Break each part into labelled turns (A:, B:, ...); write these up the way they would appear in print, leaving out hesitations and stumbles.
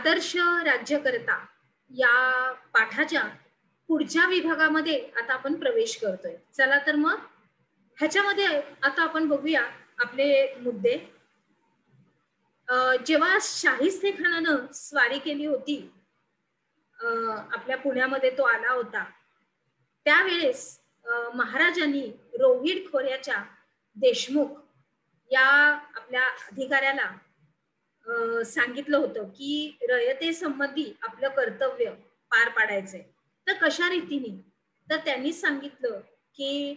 A: आदर्श राज्यकर्ता या पाठाच्या पुढच्या विभागामध्ये आता आपण प्रवेश करतोय. चला तर मग ह्याच्यामध्ये आता आपण बघूया आपले मुद्दे. जेव्हा शाहिस्तेखानानं स्वारी केली होती, आपल्या पुण्यामध्ये तो आला होता, त्यावेळेस महाराजांनी रोहिड खोऱ्याच्या देशमुख या आपल्या अधिकाऱ्याला सांगितलं होतं की रयतेसंबंधी आपलं कर्तव्य पार पाडायचंय. तर कशा रीतीने? तर त्यांनी सांगितलं की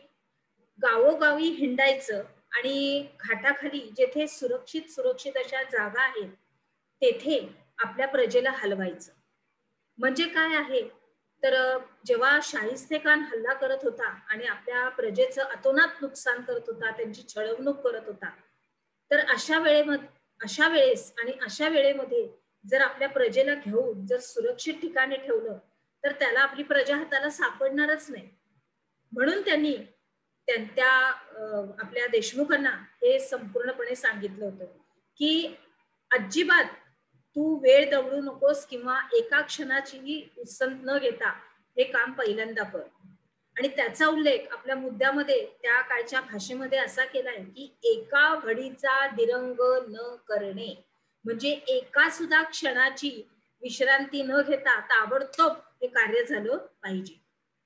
A: गावोगावी हिंडायचं आणि घाटाखाली जेथे सुरक्षित सुरक्षित अशा जागा आहेत तेथे आपल्या प्रजेला हलवायचं. म्हणजे काय आहे? तर जेव्हा शाहिस्तेखान हल्ला करत होता आणि आपल्या प्रजेचं अतोनात नुकसान करत होता, त्यांची छळवणूक करत होता, तर अशा वेळेस आणि अशा वेळेमध्ये जर आपल्या प्रजेला घेऊन जर सुरक्षित ठिकाणी ठेवलं तर त्याला आपली प्रजा हाताला सापडणारच नाही. म्हणून त्यांनी त्या आपल्या देशमुखांना हे संपूर्णपणे सांगितलं होतं की अजिबात तू वेळ दवडू नकोस किंवा एका क्षणाचीही उसंत न घेता हे काम पहिल्यांदा कर. आणि त्याचा उल्लेख आपल्या मुद्द्यामध्ये त्या काळच्या भाषेमध्ये असा केलाय की एका घडीचा दिरंग न करणे, म्हणजे एका सुद्धा क्षणाची विश्रांती न घेता ताबडतोब हे कार्य झालं पाहिजे,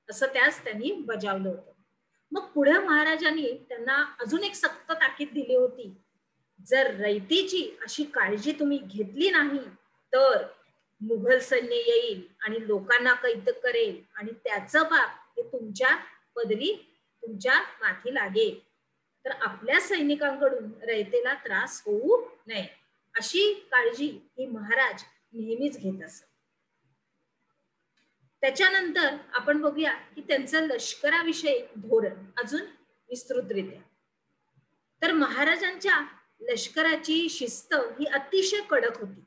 A: असं त्यास त्यांनी बजावलं होतं. मग पुढे महाराजांनी त्यांना अजून एक सक्त ताकीद दिली होती, जर रयतेची अशी काळजी तुम्ही घेतली नाही तर मुघल सैन्य येईल आणि लोकांना कैद करेल आणि त्याचं पाप हे तुमच्या पदरी तुमच्या माथी लागेल. तर आपल्या सैनिकांकडून रयतेला त्रास होऊ नये अशी काळजी ही महाराज नेहमीच घेत असत. त्याच्यानंतर आपण बघूया की त्यांचं लष्कराविषयी धोरण अजून विस्तृतरित्या. तर महाराजांच्या लष्कराची शिस्त ही अतिशय कडक होती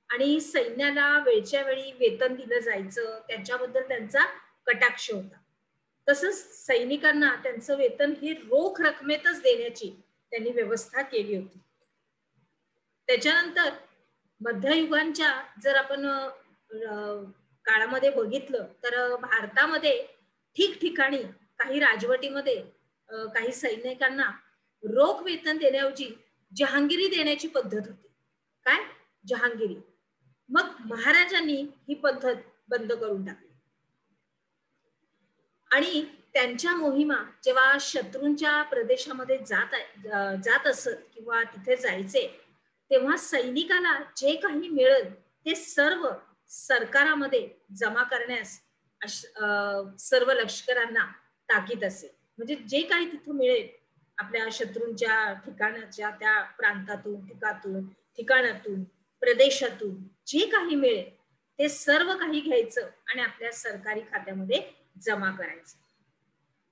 A: आणि सैन्याला वेळच्या वेळी वेतन दिलं जायचं, त्याच्याबद्दल त्यांचा कटाक्ष होता. तसंच सैनिकांना त्यांचं वेतन हे रोख रकमेतच देण्याची त्यांनी व्यवस्था केली होती. त्याच्यानंतर मध्ययुगांच्या जर आपण काळामध्ये बघितलं तर भारतामध्ये ठिकठिकाणी काही राजवटीमध्ये काही सैनिकांना रोख वेतन देण्याऐवजी जहांगिरी देण्याची पद्धत होती. काय? जहांगिरी. मग महाराजांनी ही पद्धत बंद करून टाकली आणि त्यांच्या मोहिमा जेव्हा शत्रूंच्या प्रदेशामध्ये जात असत किंवा तिथे जायचे, तेव्हा सैनिकाला जे काही मिळेल ते सर्व सरकारामध्ये जमा करण्यास सर्व लष्करांना ताकीद असे. म्हणजे जे काही तिथं मिळेल आपल्या शत्रूंच्या ठिकाणाच्या त्या प्रांतातून ठिकाणातून प्रदेशातून जे काही मिळेल ते सर्व काही घ्यायचं आणि आपल्या सरकारी खात्यामध्ये जमा करायचं.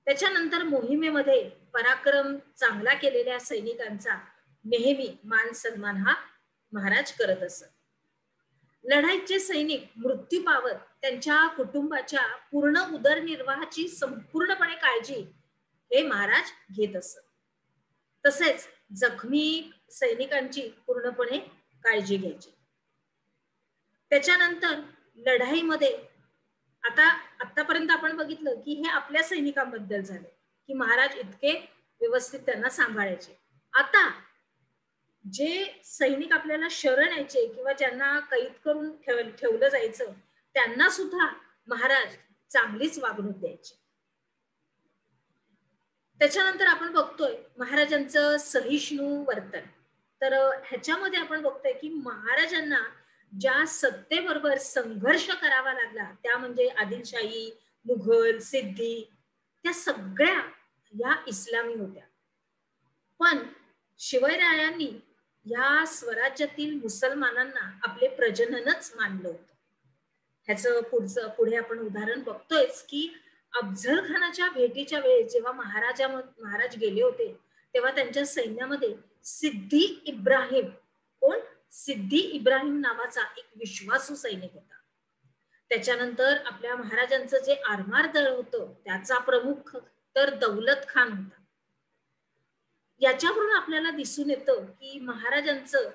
A: त्याच्यानंतर मोहिमेमध्ये पराक्रम चांगला केलेल्या सैनिकांचा नेहमी मान सन्मान हा महाराज करत असत. लढाईचे सैनिक मृत्यू पावत त्यांच्या कुटुंबाच्या पूर्ण उदरनिर्वाहाची संपूर्णपणे काळजी हे महाराज घेत असत. तसेच जखमी सैनिकांची पूर्णपणे काळजी घ्यायची. त्याच्यानंतर लढाईमध्ये आतापर्यंत आपण बघितलं की हे आपल्या सैनिकांबद्दल झालं की महाराज इतके व्यवस्थित त्यांना सांभाळायचे. आता जे सैनिक आपल्याला शरण यायचे किंवा ज्यांना कैद करून ठेवलं जायचं त्यांना सुद्धा महाराज चांगलीच वागणूक द्यायचे. त्याच्यानंतर आपण बघतोय महाराजांचं सहिष्णू वर्तन. तर ह्याच्यामध्ये आपण बघतोय की महाराजांना ज्या सत्तेबरोबर संघर्ष करावा लागला त्या म्हणजे आदिलशाही, मुघल, सिद्धी, त्या सगळ्या या इस्लामी होत्या. पण शिवरायांनी या स्वराज्यातील मुसलमानांना आपले प्रजननच मानलं होतं. ह्याचं पुढे आपण उदाहरण बघतोयच की अफझल खानाच्या भेटीच्या वेळेस जेव्हा महाराज गेले होते तेव्हा त्यांच्या सैन्यामध्ये सिद्धी इब्राहिम नावाचा एक विश्वासू सैनिक होता. त्याच्यानंतर आपल्या महाराजांचं जे आरमार दळ होतं त्याचा प्रमुख तर दौलत खान होता. याच्यावरून आपल्याला दिसून येतं की महाराजांचं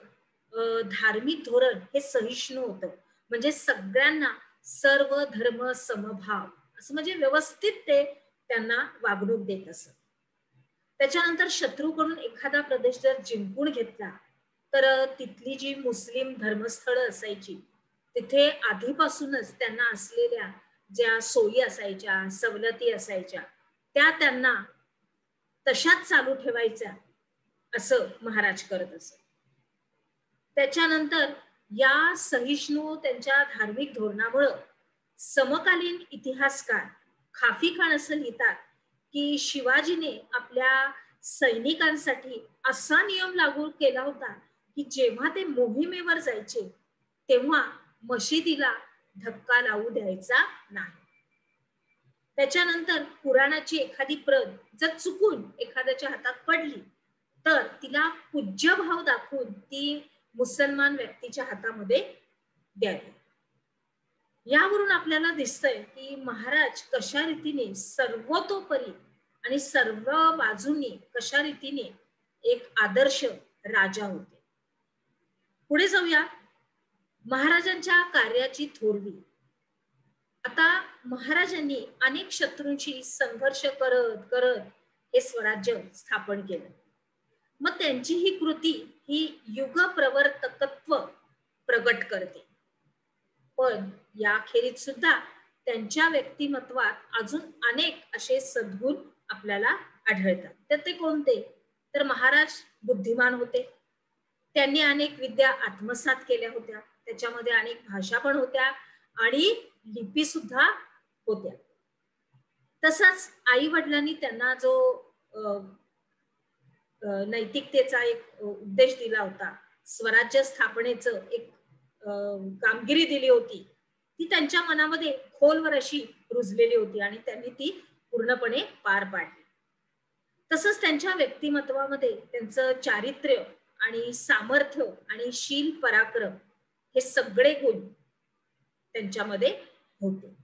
A: धार्मिक धोरण हे सहिष्णू होतं. म्हणजे सगळ्यांना सर्व धर्म समभाव असं म्हणजे व्यवस्थित ते त्यांना वागणूक देत असत. त्याच्यानंतर शत्रूकडून एखादा प्रदेश जर जिंकून घेतला तर तिथली जी मुस्लिम धर्मस्थळं असायची तिथे आधीपासूनच त्यांना असलेल्या ज्या सोयी असायच्या, सवलती असायच्या, त्या त्यांना तशाच चालू ठेवायच्या असं महाराज करत असत. त्याच्यानंतर या सहिष्णू त्यांच्या धार्मिक धोरणामुळं समकालीन इतिहासकार खाफी खान असं लिहितात की शिवाजीने आपल्या सैनिकांसाठी असा नियम लागू केला होता की जेव्हा ते मोहिमेवर जायचे तेव्हा मशिदीला धक्का लावू द्यायचा नाही. त्याच्यानंतर पुराणाची एखादी प्रत जर चुकून एखाद्याच्या हातात पडली तर तिला पूज्य भाव दाखवून ती मुसलमान व्यक्तीच्या हातामध्ये द्यावी. यावरून आपल्याला दिसतंय की महाराज कशा रीतीने सर्वतोपरी आणि सर्व बाजूंनी कशा रीतीने एक आदर्श राजा होते. पुढे जाऊया महाराजांच्या कार्याची थोरवी. आता महाराजांनी अनेक शत्रूंशी संघर्ष करत करत हे स्वराज्य स्थापन केलं. मग त्यांची ही कृती ही युगप्रवर्तकत्व प्रगट करते. पण याखेरीज सुद्धा त्यांच्या व्यक्तिमत्वात अजून अनेक असे सद्गुण आपल्याला आढळतात. तर ते कोणते? तर महाराज बुद्धिमान होते. त्यांनी अनेक विद्या आत्मसात केल्या होत्या. त्याच्यामध्ये अनेक भाषा पण होत्या आणि लिपी सुद्धा होत्या. तसाच आई वडिलांनी त्यांना जो नैतिकतेचा एक उपदेश दिला होता, स्वराज्य स्थापनेचं एक कामगिरी दिली होती, ती त्यांच्या मनामध्ये खोलवर अशी रुजलेली होती आणि त्यांनी ती पूर्णपणे पार पाडली. तसंच त्यांच्या व्यक्तिमत्वामध्ये त्यांचं चारित्र्य आणि सामर्थ्य आणि शील पराक्रम हे सगळे गुण त्यांच्यामध्ये होते.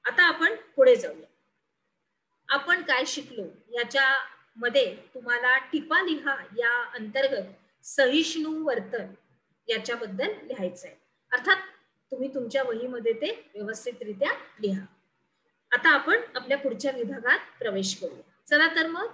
A: आता आपण पुढे जाऊया. आपण काय शिकलो याच्यामध्ये तुम्हाला टिपा लिहा या अंतर्गत सहिष्णू वर्तन याच्याबद्दल लिहायचं आहे. अर्थात तुम्ही तुमच्या वहीमध्ये ते व्यवस्थितरित्या लिहा. आता आपण आपल्या पुढच्या विभागात प्रवेश करूया. चला तर मग